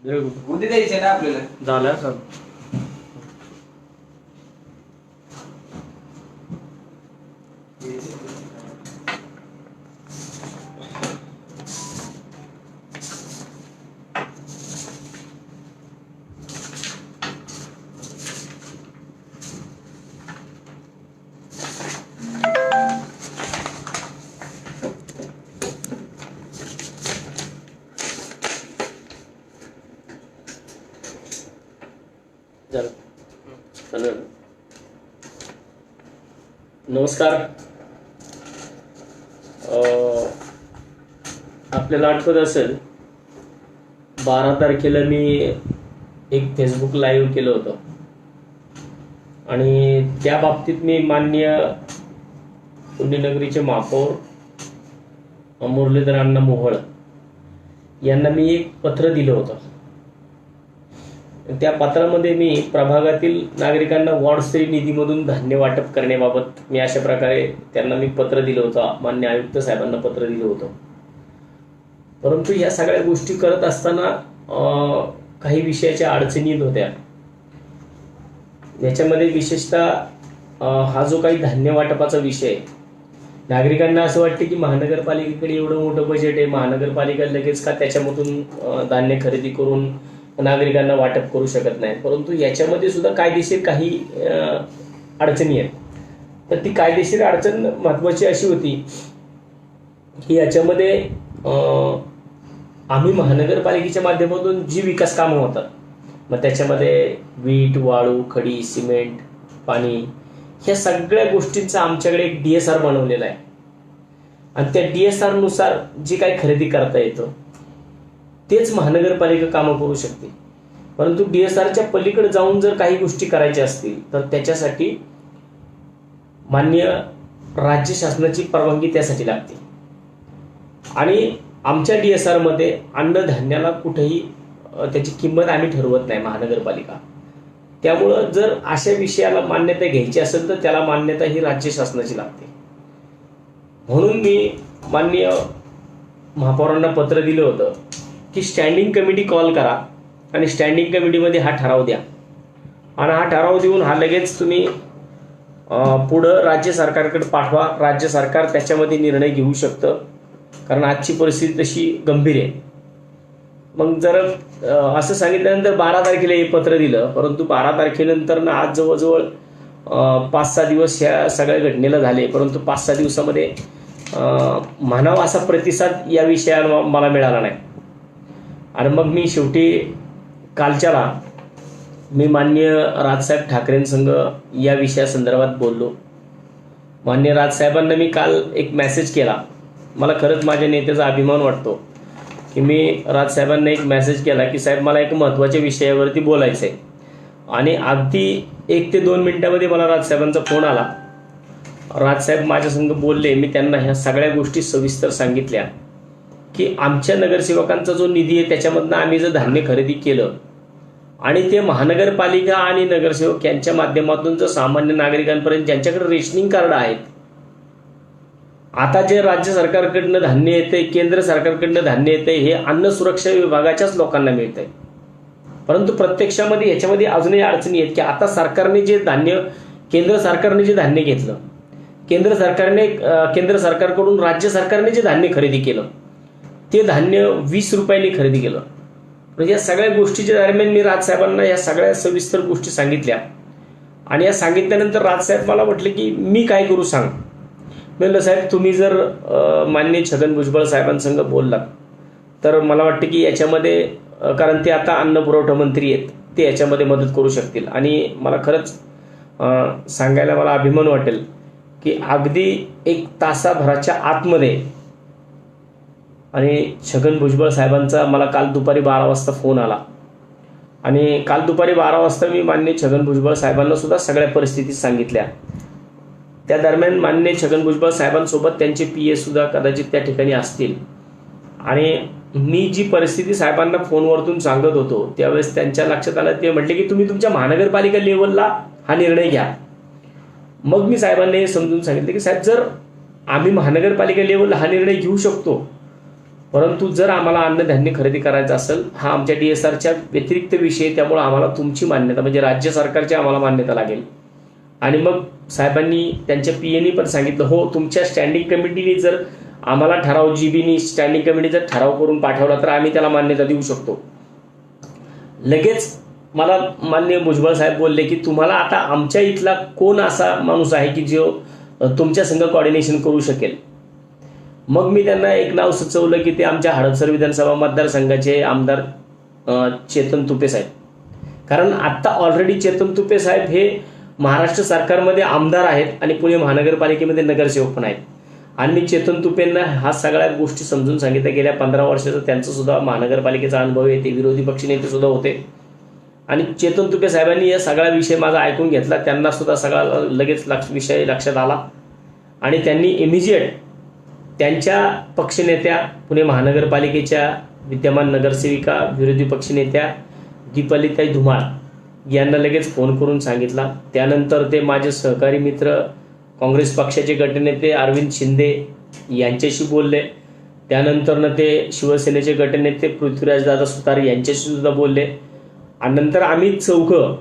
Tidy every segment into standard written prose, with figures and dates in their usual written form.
उद्या द्यायचे ना आपल्याला. झालं सर. नमस्कार. आपल्याला आठवत असेल 12 तारखेला मी एक फेसबुक लाईव्ह केलं होतं आणि त्या बाबतीत मी माननीय पुण्यनगरीचे महापौर मुरलीधर अण्णा मोहोळ यांना मी एक पत्र दिलं होतं. त्या पत्रामध्ये मी प्रभागातील नागरिकांना वॉर्डस्तरीय निधीमधून धान्य वाटप करण्याबाबत मी अशा प्रकारे त्यांना मी पत्र दिलं होतं. मान्य आयुक्त साहेबांना पत्र दिलं होतं. परंतु या सगळ्या गोष्टी करत असताना काही विषयाच्या अडचणी येत होत्या. याच्यामध्ये विशेषतः हा जो काही धान्य वाटपाचा विषय, नागरिकांना असं वाटते की महानगरपालिकेकडे एवढं मोठं बजेट आहे, महानगरपालिका लगेच का त्याच्यामधून धान्य खरेदी करून नागरिकांना वाटप करू शकत नाही. परंतु याच्यामध्ये सुद्धा कायदेशीर काही अडचणी आहेत. तर ती कायदेशीर अडचण महत्वाची अशी होती की याच्यामध्ये आम्ही महानगरपालिकेच्या माध्यमातून जी विकास कामं होतात, मग त्याच्यामध्ये वीट, वाळू, खडी, सिमेंट, पाणी, ह्या सगळ्या गोष्टींचा आमच्याकडे एक DSR बनवलेला आहे आणि त्या DSR नुसार जे काही खरेदी करता येतं तेच महानगरपालिका कामं करू शकते. परंतु DSRच्या पलीकडे जाऊन जर काही गोष्टी करायच्या असतील तर त्याच्यासाठी माननीय राज्य शासनाची परवानगी त्यासाठी लागते. आणि आमच्या DSR मध्ये अन्नधान्याला कुठेही त्याची किंमत आम्ही ठरवत नाही महानगरपालिका. त्यामुळं जर अशा विषयाला मान्यता घ्यायची असेल तर त्याला मान्यता ही राज्य शासनाची लागते. म्हणून मी माननीय महापौरांना पत्र दिलं होतं की स्टँडिंग कमिटी कॉल करा आणि स्टँडिंग कमिटीमध्ये हा ठराव द्या आणि हा ठराव देऊन हा लगेच तुम्ही पुढं राज्य सरकारकडे पाठवा. राज्य सरकार त्याच्यामध्ये निर्णय घेऊ शकतं, कारण आजची परिस्थिती तशी गंभीर आहे. मग जर असं सांगितल्यानंतर 12 तारखेला हे पत्र दिलं, परंतु 12 तारखेनंतर ना आज जवळजवळ 5-6 दिवस ह्या सगळ्या घटनेला झाले. परंतु 5-6 दिवसामध्ये म्हणावा असा प्रतिसाद या विषयाला मला मिळाला नाही. आणि मग मी शेवटी कालच्याला मी माननीय राजसाहेब ठाकरेंसंग या विषयासंदर्भात बोललो. माननीय राजसाहेबांना मी काल एक मेसेज केला. मला खरंच माझ्या नेत्याचा अभिमान वाटतो की मी राजसाहेबांना एक मेसेज केला की साहेब मला एक महत्त्वाच्या विषयावरती बोलायचं आहे. आणि अगदी 1 ते 2 मिनिटामध्ये मला राजसाहेबांचा फोन आला. राजसाहेब माझ्यासंग बोलले. मी त्यांना ह्या सगळ्या गोष्टी सविस्तर सांगितल्या की आमच्या नगरसेवकांचा जो निधी आहे त्याच्यामधनं आम्ही जर धान्य खरेदी केलं आणि ते महानगरपालिका आणि नगरसेवक यांच्या माध्यमातून जर सामान्य नागरिकांपर्यंत ज्यांच्याकडे रेशनिंग कार्ड आहेत, आता जे राज्य सरकारकडनं धान्य येते, केंद्र सरकारकडनं धान्य येते, हे अन्न सुरक्षा विभागाच्याच लोकांना मिळतंय. परंतु प्रत्यक्षामध्ये याच्यामध्ये अजूनही अडचणी आहेत की आता सरकारने जे धान्य, केंद्र सरकारने जे धान्य घेतलं, केंद्र सरकारकडून राज्य सरकारने जे धान्य खरेदी केलं ते धान्य 20 रुपयांनी खरेदी केलं. म्हणजे या सगळ्या गोष्टीच्या दरम्यान मी राजसाहेबांना या सगळ्या सविस्तर गोष्टी सांगितल्या. आणि या सांगितल्यानंतर राजसाहेब मला म्हटले की मी काय करू सांग. म्हणलं साहेब तुम्ही जर माननीय छगन भुजबळ साहेबांसंग बोललात तर मला वाटतं की याच्यामध्ये, कारण ते आता अन्न पुरवठा मंत्री आहेत, ते याच्यामध्ये मदत करू शकतील. आणि मला खरंच सांगायला मला अभिमान वाटेल की अगदी 1 तासाभराच्या आतमध्ये आणि छगन भुजबळ साहेबांचा मला काल दुपारी 12 वाजता फोन आला. आणि काल दुपारी 12 वाजता मी माननीय छगन भुजबळ साहेबांना सुद्धा सगळ्या परिस्थिती सांगितल्या. त्या दरम्यान माननीय छगन भुजबळ साहेबांसोबत त्यांचे PA सुद्धा कदाचित त्या ठिकाणी असतील. आणि मी जी परिस्थिती साहेबांना फोनवरतून सांगत होतो त्यावेळेस त्यांच्या लक्षात आलं. ते म्हटले की तुम्ही तुमच्या महानगरपालिका लेवलला हा निर्णय घ्या. मग मी साहेबांना हे समजून सांगितलं की साहेब जर आम्ही महानगरपालिका लेवलला हा निर्णय घेऊ शकतो परंतु जर आम्हाला अन्नधान्य खरेदी करायचं असेल, हा आमच्या DSRच्या व्यतिरिक्त विषय, त्यामुळे आम्हाला तुमची मान्यता म्हणजे राज्य सरकारची आम्हाला मान्यता लागेल. आणि मग साहेबांनी त्यांच्या PAनी पण सांगितलं, हो तुमच्या स्टँडिंग कमिटीने जर आम्हाला ठराव, GBनी स्टँडिंग कमिटी जर ठराव करून पाठवला तर आम्ही त्याला मान्यता देऊ शकतो. लगेच मला माननीय भुजबळ साहेब बोलले की तुम्हाला आता आमच्या इथला कोण असा माणूस आहे की जो तुमच्या संघ कोऑर्डिनेशन करू शकेल. मग मी त्यांना एक नाव सुचवलं की ते आमच्या हडपसर विधानसभा मतदारसंघाचे आमदार चेतन तुपे साहेब. कारण आत्ता ऑलरेडी चेतन तुपे साहेब हे महाराष्ट्र सरकारमध्ये आमदार आहेत आणि पुणे महानगरपालिकेमध्ये नगरसेवक पण आहेत. आणि मी चेतन तुपेंना हा सगळ्या गोष्टी समजून सांगितल्या. गेल्या 15 वर्षाचा त्यांचा सुद्धा महानगरपालिकेचा अनुभव आहे. ते विरोधी पक्षनेते सुद्धा होते. आणि चेतन तुपे साहेबांनी या सगळा विषय माझा ऐकून घेतला. त्यांना सुद्धा सगळा लगेच विषय लक्षात आला आणि त्यांनी इमिजिएट त्यांच्या पक्षनेत्या, पुणे महानगरपालिकेच्या विद्यमान नगरसेविका, विरोधी पक्षनेत्या दीपालीताई धुमाळ यांना लगेच फोन करून सांगितला. त्यानंतर ते माझे सहकारी मित्र काँग्रेस पक्षाचे गटनेते अरविंद शिंदे यांच्याशी बोलले. त्यानंतरनं ते शिवसेनेचे गटनेते पृथ्वीराजदादा सुतार यांच्याशी सुद्धा बोलले. आणि नंतर आम्ही चौघं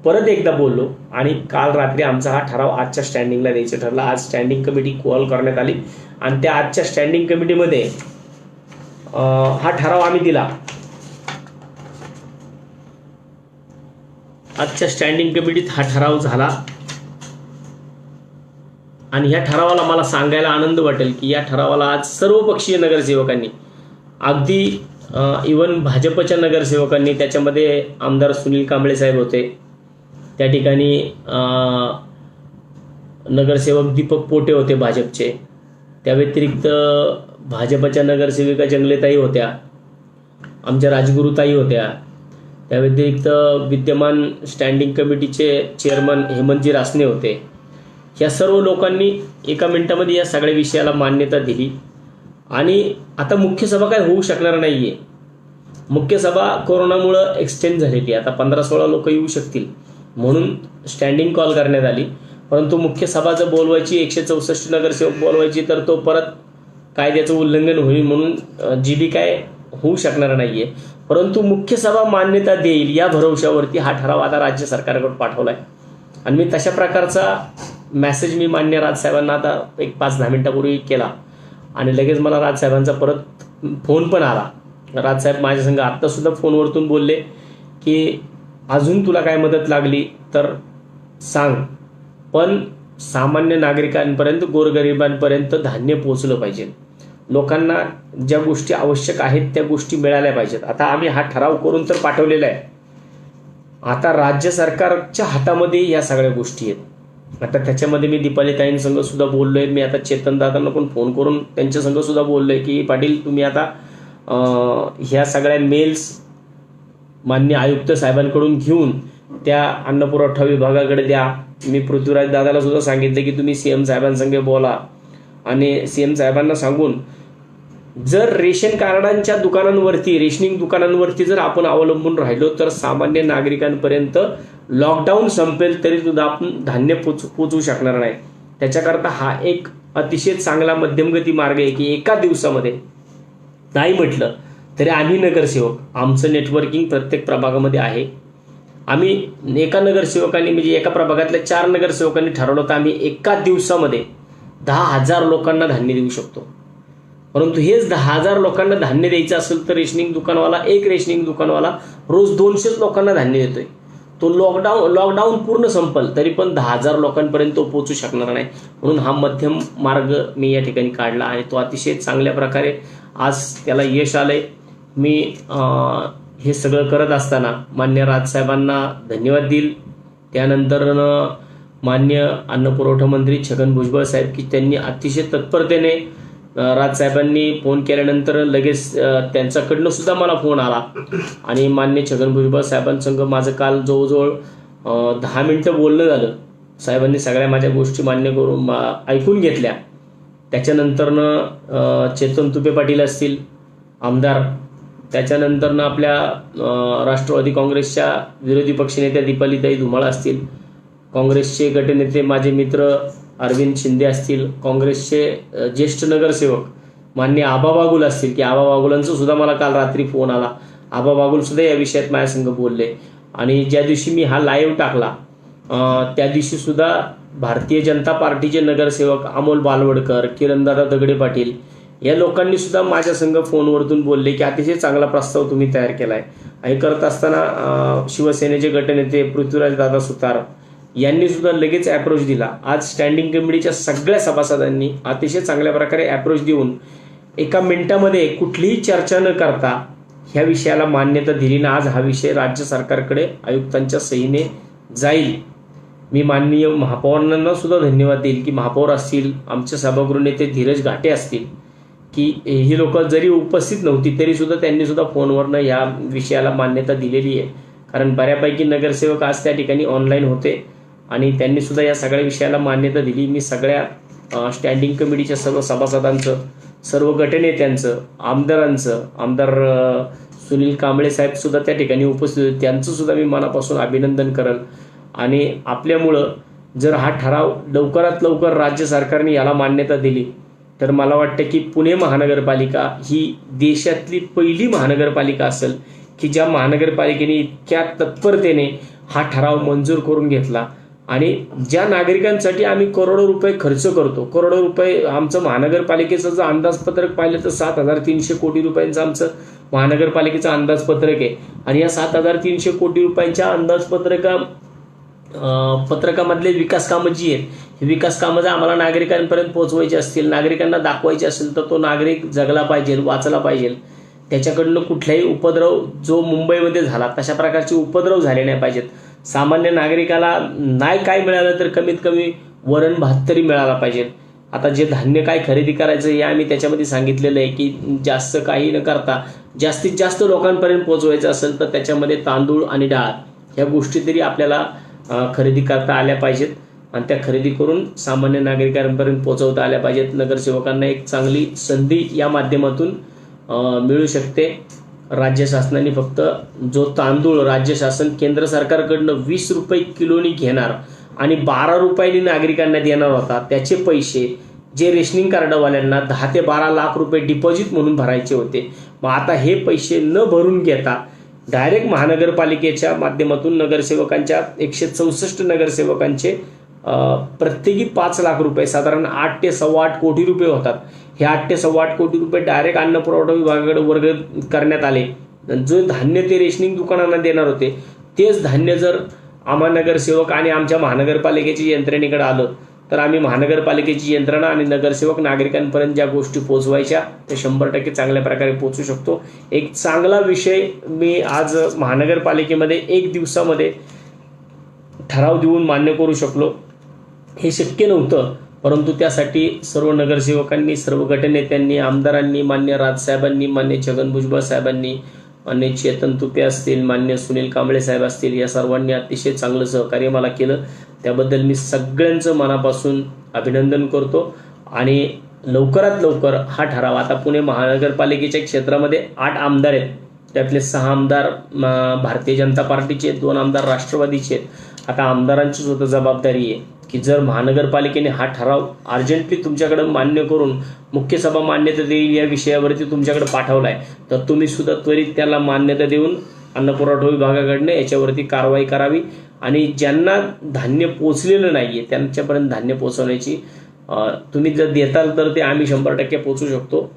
परत एकदा बोललो आणि काल रात्री आमचा हा ठराव आजच्या स्टँडिंगला द्यायचा ठरला. आज स्टँडिंग कमिटी कॉल करण्यात आली आणि त्या आजच्या स्टँडिंग कमिटीमध्ये हा ठराव आम्ही दिला. आजच्या स्टँडिंग कमिटीत हा ठराव झाला आणि ह्या ठरावाला मला सांगायला आनंद वाटेल की या ठरावाला आज सर्वपक्षीय नगरसेवकांनी, अगदी इवन भाजपच्या नगरसेवकांनी, त्याच्यामध्ये आमदार सुनील कांबळे साहेब होते, त्या ठिकाणी नगरसेवक दीपक पोटे होते भाजपचे, त्या व्यतिरिक्त भाजपच्या नगरसेविका जंगलेताई होत्या, आमच्या राजगुरुताई होत्या, त्या व्यतिरिक्त विद्यमान स्टँडिंग कमिटीचे चेअरमन हेमंतजी रासने होते. या सर्व लोकांनी एका मिनिटामध्ये या सगळ्या विषयाला मान्यता दिली. आणि आता मुख्य सभा काय होऊ शकणार नाहीये. मुख्य सभा कोरोनामुळं एक्सटेंड झालेली आहे. आता 15-16 लोक येऊ शकतील म्हणून स्टँडिंग कॉल करण्यात आली. परंतु मुख्य सभा जर बोलवायची, 164 नगरसेवक बोलवायची, तर तो परत कायद्याचं उल्लंघन होईल म्हणून GB काय होऊ शकणार नाहीये. परंतु मुख्य सभा मान्यता देईल या भरवशावरती हा ठराव आता राज्य सरकारकडे पाठवलाय. आणि मी तशा प्रकारचा मेसेज मी मान्य राजसाहेबांना आता एक 5-10 मिनिटापूर्वी केला आणि लगेच मला राजसाहेबांचा परत फोन पण आला. राजसाहेब माझ्या संग आत्ता सुद्धा फोनवरतून बोलले की अजून तुला काय मदत लागली तर सांग, पण सामान्य नागरिकांपर्यंत, गोरगरिबांपर्यंत धान्य पोहोचलं पाहिजे. लोकांना ज्या गोष्टी आवश्यक आहेत त्या गोष्टी मिळाल्या पाहिजेत. आता आम्ही हा ठराव करून तर पाठवलेला आहे. आता राज्य सरकारच्या हातामध्ये या सगळ्या गोष्टी आहेत. आता त्याच्यामध्ये मी दीपालीताईंसंग सुद्धा बोललोय. मी आता चेतन दादांना पण फोन करून त्यांच्या संग सुद्धा बोललोय की पाटील तुम्ही आता ह्या सगळ्या मेल्स मान्य आयुक्त साहेबांकडून घेऊन त्या अन्न पुरवठा विभागाकडे द्या. मी पृथ्वीराज दादाला सुद्धा सांगितलं की तुम्ही CM साहेबांसंग बोला आणि CM साहेबांना सांगून जर रेशन कार्डांच्या दुकानांवरती, रेशनिंग दुकानांवरती जर आपण अवलंबून राहिलो तर सामान्य नागरिकांपर्यंत लॉकडाऊन संपेल तरी सुद्धा आपण धान्य पोचवू शकणार नाही. त्याच्याकरता हा एक अतिशय चांगला मध्यमगती मार्ग आहे की एका दिवसामध्ये नाही म्हटलं तरी आम्ही नगरसेवक, आमचं नेटवर्किंग प्रत्येक प्रभागामध्ये आहे. आम्ही एका नगरसेवकांनी म्हणजे एका प्रभागातल्या 4 नगरसेवकांनी ठरवलं तर आम्ही एका दिवसामध्ये 10,000 लोकांना धान्य देऊ शकतो. परंतु हेच 10,000 लोकांना धान्य द्यायचं असेल तर एक रेशनिंग दुकानवाला रोज 200 लोकांना धान्य देतोय. तो लॉकडाऊन पूर्ण संपल तरी पण 10,000 लोकांपर्यंत तो पोहोचू शकणार नाही. म्हणून हा मध्यम मार्ग मी या ठिकाणी काढला आणि तो अतिशय चांगल्या प्रकारे आज त्याला यश आलंय. मी हे सगळं करत असताना मान्य राजसाहेबांना धन्यवाद देईल. त्यानंतर मान्य अन्न पुरवठा मंत्री छगन भुजबळ साहेब की त्यांनी अतिशय तत्परतेने, राजसाहेबांनी फोन केल्यानंतर लगेच त्यांच्याकडनं सुद्धा मला फोन आला आणि मान्य छगन भुजबळ साहेबांसंग माझं काल जवळजवळ 10 मिनिटं बोलणं झालं. साहेबांनी सगळ्या माझ्या गोष्टी मान्य करून ऐकून घेतल्या. त्याच्यानंतरनं चेतन तुपे पाटील असतील आमदार, त्याच्यानंतरनं आपल्या राष्ट्रवादी काँग्रेसच्या विरोधी पक्षनेत्या दीपालीताई धुमाळ असतील, काँग्रेसचे गटनेते माझे मित्र अरविंद शिंदे असतील, काँग्रेसचे ज्येष्ठ नगरसेवक मान्य आबा बागुल असतील, की आबा बागुलांचा सुद्धा मला काल रात्री फोन आला. आबा बागुल सुद्धा या विषयात माझ्यासंग बोलले. आणि ज्या दिवशी मी हा लाईव्ह टाकला त्या दिवशी सुद्धा भारतीय जनता पार्टीचे नगरसेवक अमोल बालवडकर, किरणदादा दगडे पाटील या लोकांनी सुद्धा माझ्या संग फोनवरतून बोलले की अतिशय चांगला प्रस्ताव तुम्ही तयार केलाय. आणि करत असताना शिवसेनेचे गटनेते पृथ्वीराज दादा सुतार यांनी सुद्धा लगेच अप्रोच दिला. आज स्टँडिंग कमिटीच्या सगळ्या सभासदांनी अतिशय चांगल्या प्रकारे अप्रोच देऊन एका मिनिटामध्ये कुठलीही चर्चा न करता ह्या विषयाला मान्यता दिली ना आज हा विषय राज्य सरकारकडे आयुक्तांच्या सहीने जाईल. मी माननीय महापौरांना सुद्धा धन्यवाद देईल की महापौर असतील, आमचे सभागृह नेते धीरज घाटे असतील, की ही लोक जरी उपस्थित नव्हती तरी सुद्धा त्यांनी सुद्धा फोनवरनं या विषयाला मान्यता दिलेली आहे. कारण बऱ्यापैकी नगरसेवक आज त्या ठिकाणी ऑनलाईन होते आणि त्यांनी सुद्धा या सगळ्या विषयाला मान्यता दिली. मी सगळ्या स्टँडिंग कमिटीच्या सर्व सभासदांचं, सर्व गटनेत्यांचं, आमदारांचं, आमदार सुनील कांबळे साहेब सुद्धा त्या ठिकाणी उपस्थित होते, त्यांचं सुद्धा मी मनापासून अभिनंदन करेल. आणि आपल्यामुळं जर हा ठराव लवकरात लवकर राज्य सरकारने याला मान्यता दिली तर मला वाटतं की पुणे महानगरपालिका ही देशातली पहिली महानगरपालिका असेल की ज्या महानगरपालिकेने इतक्या तत्परतेने हा ठराव मंजूर करून घेतला. आणि ज्या नागरिकांसाठी आम्ही करोडो रुपये खर्च करतो, करोडो रुपये आमचं महानगरपालिकेचं जर अंदाजपत्रक पाहिलं तर 7,300 कोटी रुपयांचं आमचं महानगरपालिकेचं अंदाजपत्रक आहे. आणि या 7,300 कोटी रुपयांच्या पत्रकामधले विकास कामं जी आहेत, ही विकास कामं जर आम्हाला नागरिकांपर्यंत पोहोचवायची असतील, नागरिकांना दाखवायची असेल तर तो नागरिक जगला पाहिजे, वाचला पाहिजे. त्याच्याकडनं कुठलाही उपद्रव जो मुंबईमध्ये झाला तशा प्रकारचे उपद्रव झाले नाही पाहिजेत. सामान्य नागरिकाला नाही काय मिळालं तर कमीत कमी वरण भात तरी मिळाला पाहिजेत. आता जे धान्य काय खरेदी करायचं हे आम्ही त्याच्यामध्ये सांगितलेलं आहे की जास्त काही न करता जास्तीत जास्त लोकांपर्यंत पोहोचवायचं असेल तर त्याच्यामध्ये तांदूळ आणि डाळ ह्या गोष्टी तरी आपल्याला खरेदी करता आल्या पाहिजेत आणि त्या खरेदी करून सामान्य नागरिकांपर्यंत पोहोचवता आल्या पाहिजेत. नगरसेवकांना एक चांगली संधी या माध्यमातून मिळू शकते. राज्य शासनाने फक्त जो तांदूळ राज्य शासन केंद्र सरकारकडनं 20 रुपये किलोनी घेणार आणि 12 रुपयांनी नागरिकांना देणार होता, त्याचे पैसे जे रेशनिंग कार्डवाल्यांना 10 ते 12 लाख रुपये डिपॉझिट म्हणून भरायचे होते, मग आता हे पैसे न भरून घेता डायरेक्ट महानगरपालिकेच्या माध्यमातून नगरसेवकांच्या 164 नगरसेवकांचे प्रत्येकी 5 लाख रुपये, साधारण 8 ते 8.25 कोटी रुपये होतात. हे 8 ते 8.25 कोटी रुपये डायरेक्ट अन्न पुरवठा विभागाकडे वर्ग करण्यात आले. जो धान्य ते रेशनिंग दुकानांना देणार होते तेच धान्य जर आम्हा नगरसेवक आणि आमच्या महानगरपालिकेच्या यंत्रणेकडे आलं तर आम्ही महानगरपालिकेची यंत्रणा आणि नगरसेवक नागरिकांपर्यंत ज्या गोष्टी पोहोचवायच्या त्या 100% चांगल्या प्रकारे पोहोचू शकतो. एक चांगला विषय मी आज महानगरपालिकेमध्ये 1 दिवसामध्ये ठराव देऊन मान्य करू शकलो. हे शक्य नव्हतं, परंतु त्यासाठी सर्व नगरसेवकांनी, सर्व गटनेत्यांनी, आमदारांनी, मान्य राजसाहेबांनी, मान्य छगन भुजबळ साहेबांनी, मान्य चेतन तुपे असतील, मान्य सुनील कांबळे साहेब असतील, या सर्वांनी अतिशय चांगलं सहकार्य मला केलं. त्याबद्दल मी सगळ्यांचं मनापासून अभिनंदन करतो. आणि लवकरात लवकर हा ठराव, आता पुणे महानगरपालिकेच्या क्षेत्रामध्ये 8 आमदार आहेत, त्यातले 6 आमदार भारतीय जनता पार्टीचे, 2 आमदार राष्ट्रवादीचे आहेत. आता आमदारांची सुद्धा जबाबदारी आहे की जर महानगरपालिकेने हा ठराव अर्जंटली तुमच्याकडे मान्य करून मुख्य सभा मान्यता देईल या विषयावरती तुमच्याकडे पाठवलाय तर तुम्ही सुद्धा त्वरित त्याला मान्यता देऊन अन्न पुरवठा विभागाकडनं याच्यावरती कारवाई करावी आणि ज्यांना धान्य पोचलेलं नाहीये त्यांच्यापर्यंत धान्य पोहोचवण्याची तुम्ही जर देताल तर ते आम्ही 100% पोहोचू शकतो.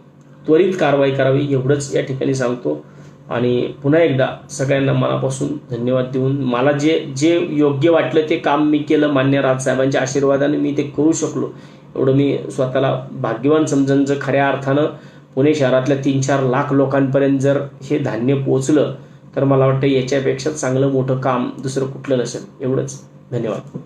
त्वरित कारवाई करावी एवढंच या ठिकाणी सांगतो. आणि पुन्हा एकदा सगळ्यांना मनापासून धन्यवाद देऊन मला जे योग्य वाटलं ते काम मी केलं. मान्य राजसाहेबांच्या आशीर्वादाने मी ते करू शकलो, एवढं मी स्वतःला भाग्यवान समजून. जर खऱ्या अर्थानं पुणे शहरातल्या 3-4 लाख लोकांपर्यंत जर हे धान्य पोहोचलं तर मला वाटतं याच्यापेक्षा चांगलं मोठं काम दुसरं कुठलं नसेल. एवढंच. धन्यवाद.